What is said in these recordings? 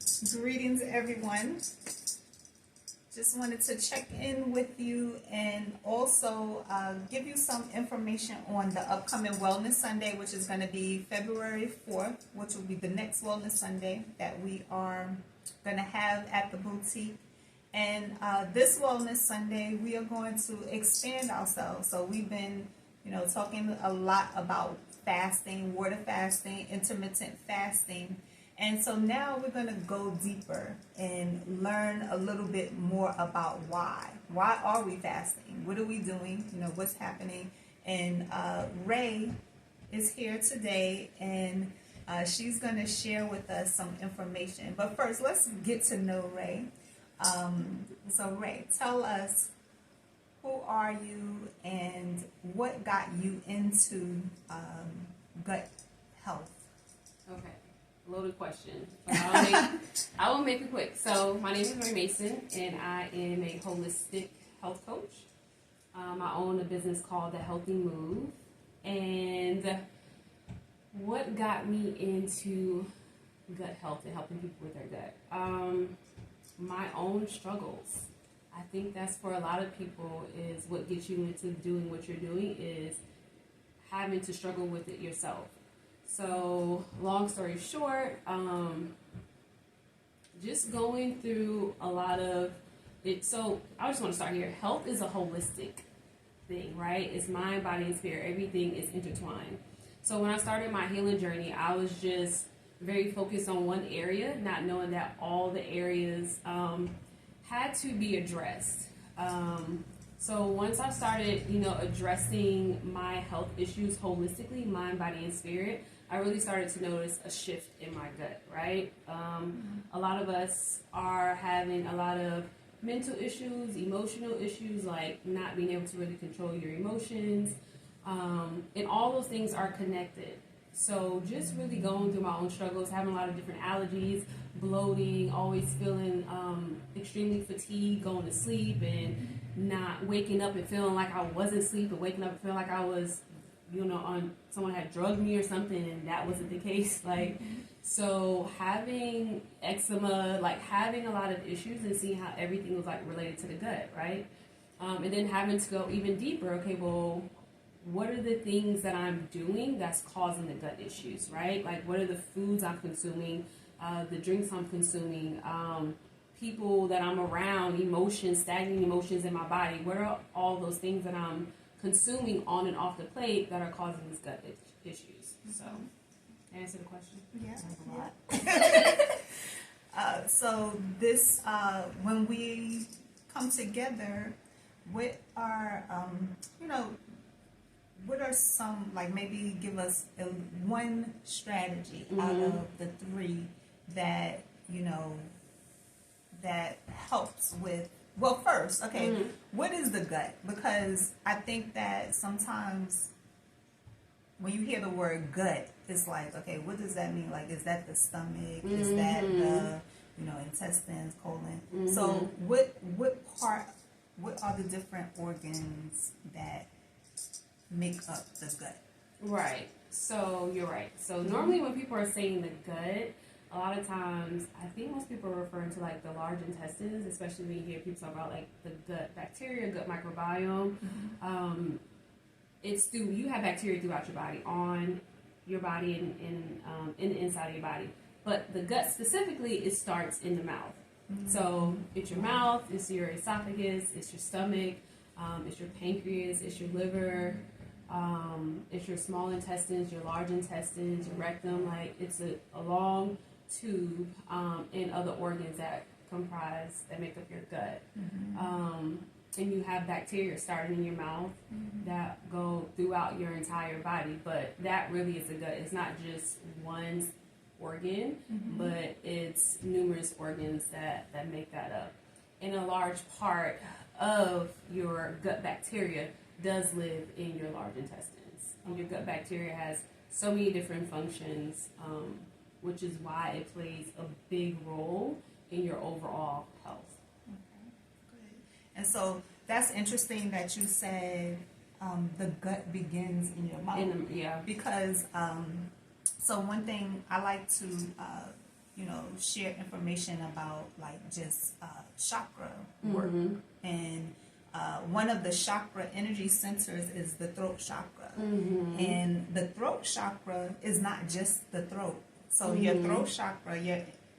Greetings, everyone. Just wanted to check in with you and also give you some information on the upcoming Wellness Sunday, which is going to be February 4th, which will be the next Wellness Sunday that we are going to have at the boutique. And this Wellness Sunday, we are going to expand ourselves. So we've been, talking a lot about fasting, water fasting, intermittent fasting. And so now we're going to go deeper and learn a little bit more about why. Why are we fasting? What are we doing? What's happening? And Ray is here today, and she's going to share with us some information. But first, let's get to know Ray. So Ray, tell us, who are you and what got you into gut health? Okay. Loaded question. I will make it quick. So my name is Ray Mason, and I am a holistic health coach. I own a business called The Healthy Move. And what got me into gut health and helping people with their gut? My own struggles. I think that's for a lot of people is what gets you into doing what you're doing is having to struggle with it yourself. So, long story short, just going through a lot of it. So, I just want to start here. Health is a holistic thing, right? It's mind, body, and spirit. Everything is intertwined. So, when I started my healing journey, I was just very focused on one area, not knowing that all the areas had to be addressed. So once I started, addressing my health issues holistically, mind, body, and spirit, I really started to notice a shift in my gut, right? A lot of us are having a lot of mental issues, emotional issues, like not being able to really control your emotions. And all those things are connected. So just really going through my own struggles, having a lot of different allergies, bloating, always feeling extremely fatigued, going to sleep, and not waking up and feeling like I wasn't asleep, and waking up and feeling like I was, on someone had drugged me or something, and that wasn't the case. So having eczema, having a lot of issues and seeing how everything was related to the gut, right? And then having to go even deeper. Okay, well, what are the things that I'm doing that's causing the gut issues, right? What are the foods I'm consuming, the drinks I'm consuming, people that I'm around, emotions, stagnant emotions in my body. What are all those things that I'm consuming on and off the plate that are causing these gut issues? So, answer the question? Yeah. So this, when we come together, what are, what are some, maybe give us one strategy out of the three that, that helps with, well, first, okay, what is the gut? Because I think that sometimes when you hear the word gut, it's okay, what does that mean? Is that the stomach? Is that the, intestines, colon? So what are the different organs that make up the gut? Right. So you're right. So normally when people are saying the gut, a lot of times I think most people are referring to the large intestines, especially when you hear people talk about the gut bacteria, gut microbiome. It's you have bacteria throughout your body, on your body and in the inside of your body. But the gut specifically, it starts in the mouth. So it's your mouth, it's your esophagus, it's your stomach, it's your pancreas, it's your liver, it's your small intestines, your large intestines, your rectum. It's a long tube, and other organs that make up your gut. And you have bacteria starting in your mouth that go throughout your entire body. But that really is the gut. It's not just one organ, but it's numerous organs that make that up. And a large part of your gut bacteria does live in your large intestines. And your gut bacteria has so many different functions, which is why it plays a big role in your overall health. Okay, good. And so that's interesting that you said the gut begins in your mouth. Yeah. Because so one thing I like to share information about like just chakra work. And one of the chakra energy centers is the throat chakra. And the throat chakra is not just the throat. So your throat chakra,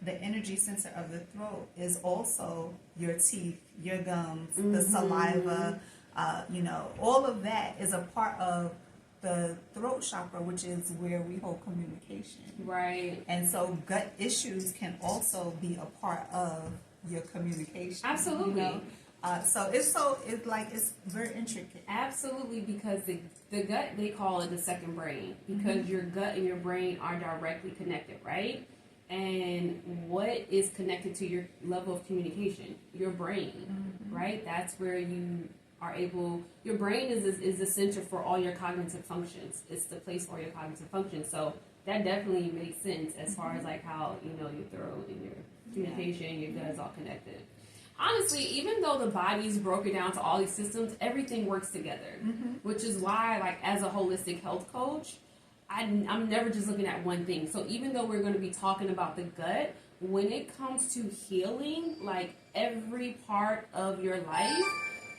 the energy center of the throat is also your teeth, your gums, the saliva, all of that is a part of the throat chakra, which is where we hold communication. Right. And so gut issues can also be a part of your communication. Absolutely. So it's very intricate. Absolutely, because the gut, they call it the second brain, because your gut and your brain are directly connected, right? And what is connected to your level of communication? Your brain, right? That's where you are able, your brain is the center for all your cognitive functions. It's the place for your cognitive functions. So that definitely makes sense as far as like how, your throat and your communication, your gut is all connected. Honestly, even though the body is broken down to all these systems, everything works together, which is why, like, as a holistic health coach, I'm never just looking at one thing. So even though we're going to be talking about the gut, when it comes to healing, like, every part of your life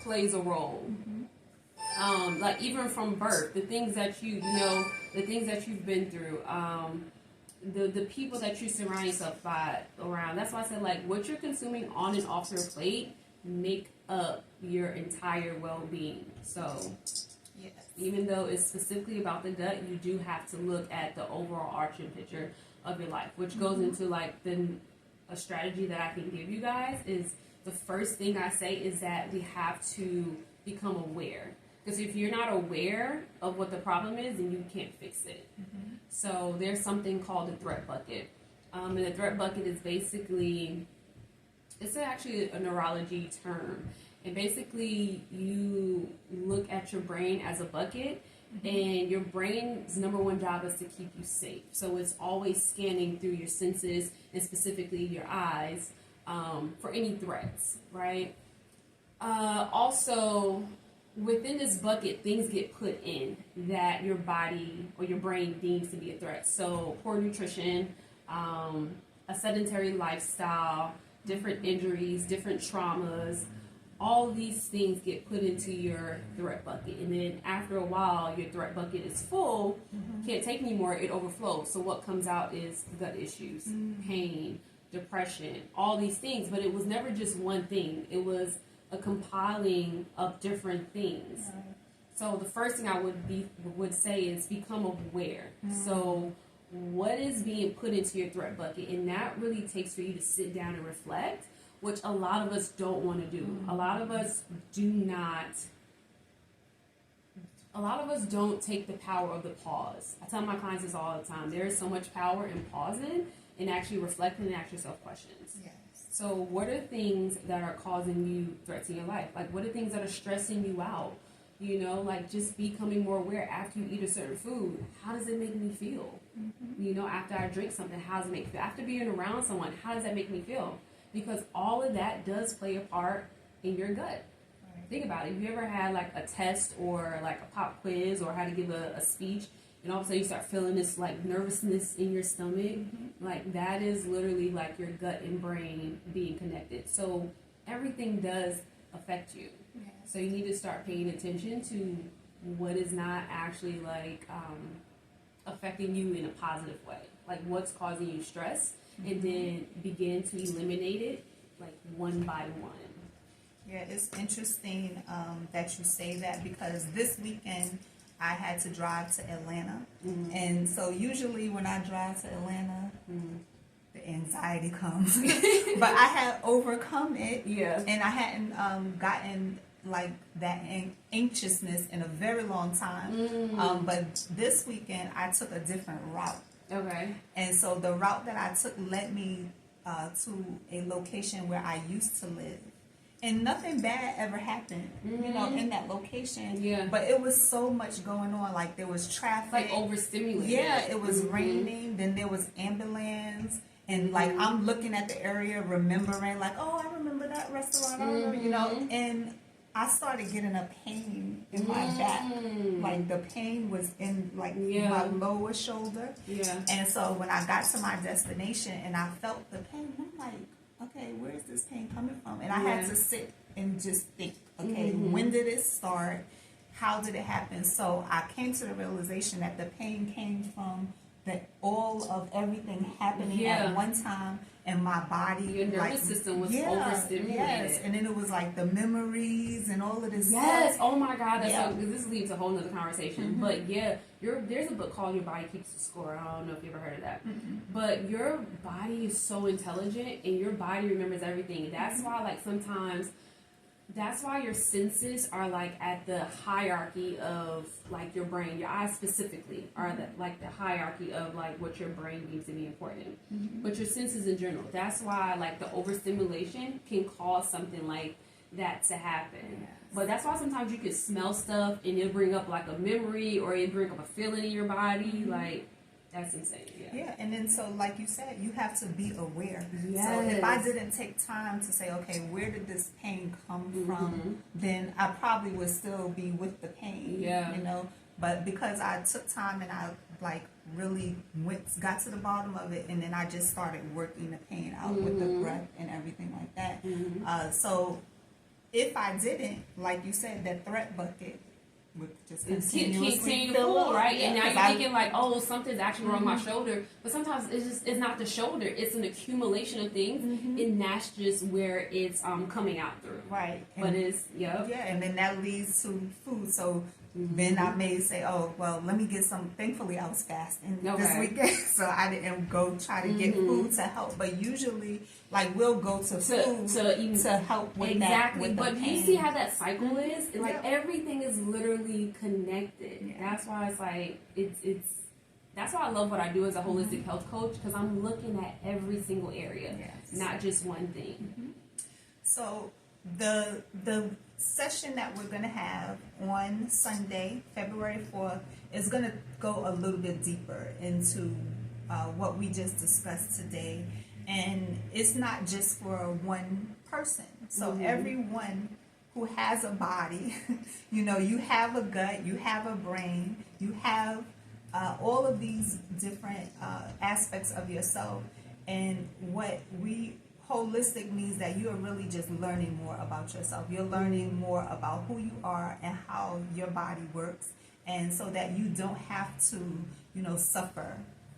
plays a role. Like, even from birth, the things that the things that you've been through, the people that you surround yourself around. That's why I said, like, what you're consuming on and off your plate make up your entire well-being. So Yes. even though it's specifically about the gut, you do have to look at the overall arching picture of your life, which goes into like a strategy that I can give you guys is the first thing I say is that we have to become aware. Because if you're not aware of what the problem is, then you can't fix it. So there's something called the threat bucket. And the threat bucket is basically, it's actually a neurology term. And basically you look at your brain as a bucket, and your brain's number one job is to keep you safe. So it's always scanning through your senses, and specifically your eyes, for any threats, right? Also, within this bucket, things get put in that your body or your brain deems to be a threat. So poor nutrition, a sedentary lifestyle, different injuries, different traumas, all these things get put into your threat bucket. And then after a while, your threat bucket is full, can't take anymore, it overflows. So what comes out is gut issues, pain, depression, all these things. But it was never just one thing. It was a compiling of different things. So the first thing I would say is become aware. So what is being put into your threat bucket? And that really takes for you to sit down and reflect, which a lot of us don't want to do. A lot of us don't take the power of the pause. I tell my clients this all the time. There is so much power in pausing and actually reflecting and asking yourself questions. Yes. So what are things that are causing you threats in your life? Like, what are things that are stressing you out? Like just becoming more aware after you eat a certain food. How does it make me feel? After I drink something, how does it make me feel? After being around someone, how does that make me feel? Because all of that does play a part in your gut. Right. Think about it. Have you ever had like a test or like a pop quiz or had to give a speech, and all of a sudden you start feeling this like nervousness in your stomach? Like that is literally like your gut and brain being connected. So everything does affect you. Yes. So you need to start paying attention to what is not actually like affecting you in a positive way. Like what's causing you stress, and then begin to eliminate it like one by one. Yeah, it's interesting that you say that, because this weekend I had to drive to Atlanta. And so usually when I drive to Atlanta, the anxiety comes. But I had overcome it. Yeah. And I hadn't gotten like that anxiousness in a very long time. But this weekend I took a different route. Okay. And so the route that I took led me to a location where I used to live. And nothing bad ever happened, in that location. Yeah. But it was so much going on. Like there was traffic. Like overstimulated. Yeah, it was raining. Then there was ambulance. And like I'm looking at the area, remembering like, oh, I remember that restaurant. I remember, and I started getting a pain in my back. Like the pain was in like my lower shoulder. Yeah. And so when I got to my destination and I felt the pain, I'm like, okay, where is this pain coming from? And I had to sit and just think, okay, when did it start? How did it happen? So I came to the realization that the pain came from all of everything happening at one time, and my body, your nervous system was overstimulated. Yes, and then it was like the memories and all of this. Yes, stuff. oh my God, that's so, this leads to a whole nother conversation. But there's a book called Your Body Keeps the Score. I don't know if you ever heard of that. But your body is so intelligent, and your body remembers everything. That's why, like, sometimes. That's why your senses are like at the hierarchy of like your brain. Your eyes specifically are like the hierarchy of like what your brain deems to be important. But your senses in general. That's why like the overstimulation can cause something like that to happen. Yes. But that's why sometimes you can smell stuff and it'll bring up like a memory or it'll bring up a feeling in your body. Like that's insane. Yeah, and then so like you said, you have to be aware. Yes. So if I didn't take time to say, okay, where did this pain come from, then I probably would still be with the pain. Yeah. You know, but because I took time and I like really got to the bottom of it, and then I just started working the pain out with the breath and everything like that. So if I didn't, like you said, that threat bucket would just continuously fill up, right? And now you're thinking like, oh, something's actually wrong with my shoulder. But sometimes it's not the shoulder. It's an accumulation of things. And that's just where it's coming out through. Right. But it's, Yeah, and then that leads to food. So then I may say, oh, well, let me get some. Thankfully, I was fasting this weekend. So I didn't go try to get food to help. But usually, like, we'll go to food to help with that. With but the you see how that cycle is? Like, everything is literally connected. Yeah. That's why it's like, it's that's why I love what I do as a holistic health coach, because I'm looking at every single area, not just one thing. So the session that we're going to have on Sunday, February 4th, is going to go a little bit deeper into what we just discussed today. And it's not just for one person. So everyone who has a body, you know, you have a gut, you have a brain, you have all of these different aspects of yourself. And what holistic means that you are really just learning more about yourself. You're learning more about who you are and how your body works, and so that you don't have to, you know, suffer.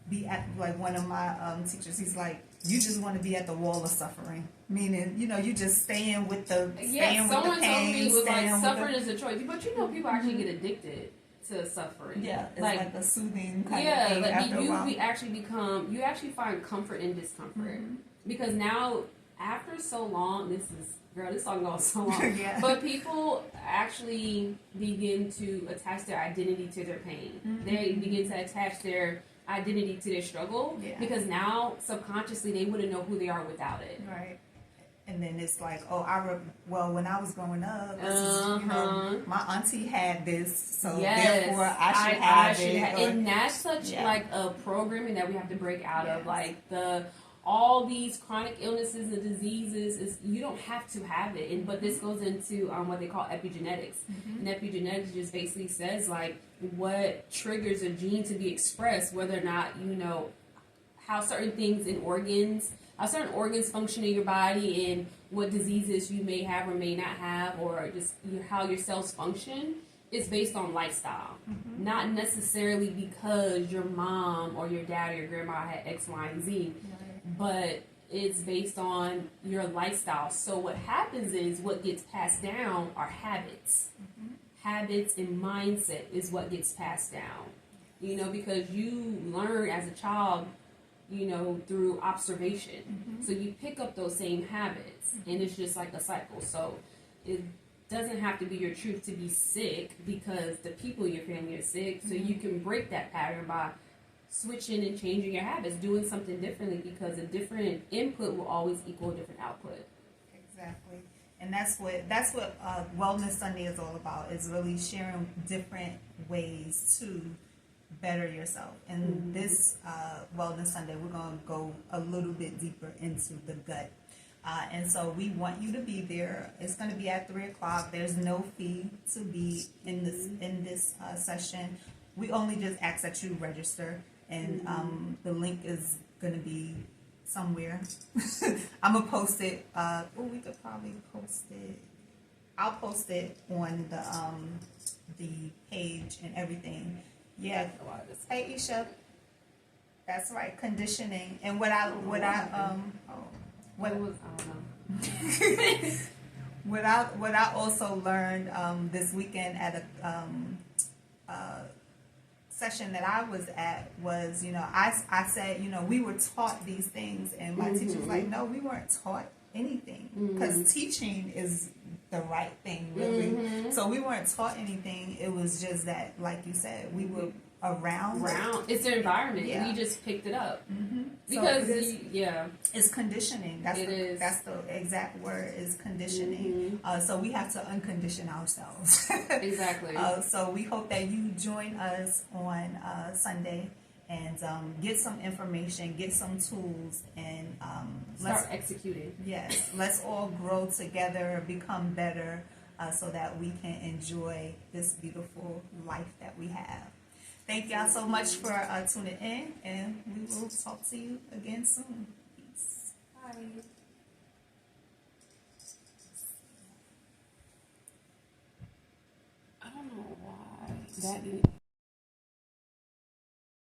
Be at, like one of my teachers, he's like, you just want to be at the wall of suffering, meaning, you know, you just staying with the pain. Someone told me was like suffering is a choice, but you know, people actually get addicted to suffering. Yeah, it's like a soothing kind of thing. Like after a while. you actually find comfort in discomfort. Because now, after so long, this song goes so long, but people actually begin to attach their identity to their pain. They begin to attach their identity to their struggle, because now, subconsciously, they wouldn't know who they are without it. Right. And then it's like, oh, when I was growing up, this is, you know, my auntie had this, so therefore I should have it. And that's such like a programming that we have to break out of, like all these chronic illnesses and diseases. Is you don't have to have it, but this goes into what they call epigenetics. And epigenetics just basically says like what triggers a gene to be expressed, whether or not you know how certain things in organs. How certain organs function in your body, and what diseases you may have or may not have, or just how your cells function, is based on lifestyle. Not necessarily because your mom or your dad or your grandma had X, Y, and Z, but it's based on your lifestyle. So what happens is what gets passed down are habits. Habits and mindset is what gets passed down. You know, because you learn as a child, you know, through observation. So you pick up those same habits, and it's just like a cycle. So it doesn't have to be your truth to be sick because the people in your family are sick. So you can break that pattern by switching and changing your habits, doing something differently, because a different input will always equal a different output. Exactly. And that's what Wellness Sunday is all about, is really sharing different ways to better yourself. And this Wellness Sunday, we're going to go a little bit deeper into the gut. And so we want you to be there. It's going to be at 3:00. There's no fee to be in this session. We only just ask that you register, and the link is going to be somewhere. I'm gonna post it. We could probably post it. I'll post it on the page and everything. Yeah. Hey Isha. That's right. Conditioning and what I was I don't know. what I also learned this weekend at a session that I was at was, I said, we were taught these things, and my teacher was like, no, we weren't taught anything, because teaching is the right thing, really. So we weren't taught anything. It was just that, like you said, we were around. It's their environment. Yeah. We just picked it up. Because So it's conditioning. That's the exact word, is conditioning. So we have to uncondition ourselves. Exactly. So we hope that you join us on Sunday and get some information, get some tools, and start executing. Yes, let's all grow together, become better, so that we can enjoy this beautiful life that we have. Thank y'all so much for tuning in, and we will talk to you again soon. Peace. Bye. I don't know why that didn't